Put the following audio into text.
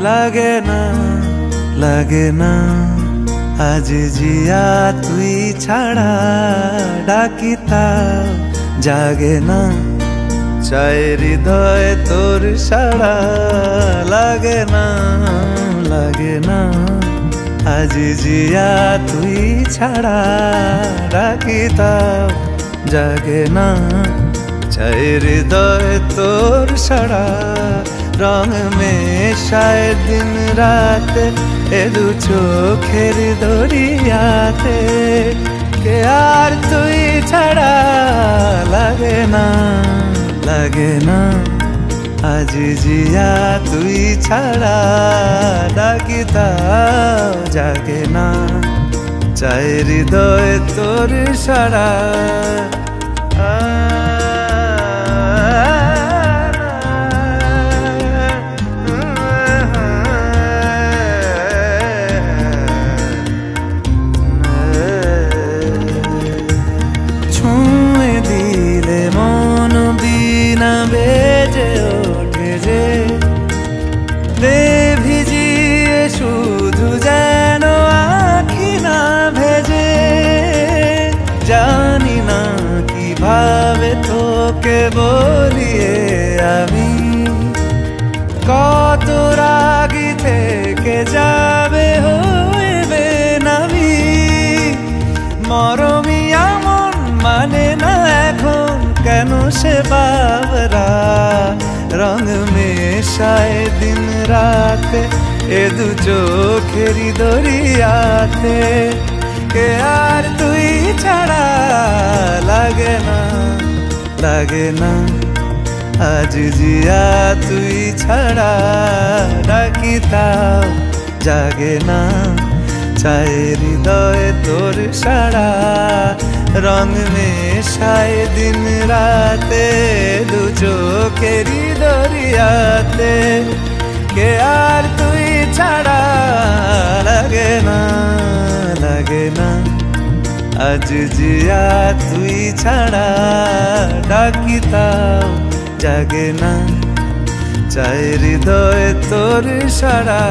লাগে না লাগে না আজ জিয়া তুই ছাড়া ডাকি তাও জাগে না চাই হৃদয় তোর সাড়া লাগে না আজ জিয়া তুই ছাড়া ডাকি তাও জাগে না চাই হৃদয় তোর সাড়া রং মেশায় দিন রাত এ দু চোখের দরিয়াতে কে আর তুই ছাড়া লাগে না আজ জিয়া তুই ছাড়া ডাকি তাও জাগে না চাই হৃদয় তোর সাড়া বেজে ওঠে যে রে ভিজিয়ে শুধু যেন আখি না ভেজে জানি না কিভাবে তোকে বলিয়ে আমি কত রাগি থেকে যাবে হইবে নামি মরমি এমন মানে না এখন কেন সে বাবরা রং মেশায় দিন রাত এ দু চোখেরি দরিয়াতে কে আর তুই ছাড়া লাগে না আজ জিয়া তুই ছাড়া ডাকি তাও জাগে না চাই হৃদয় তোর সাড়া রং মেশায় দিন রাতে দু চোখেরি দরিয়াতে কে আর তুই ছাড়া লাগে না আজ জিয়া তুই ছাড়া ডাকি তাও জাগে না চাই হৃদয় তোর সাড়া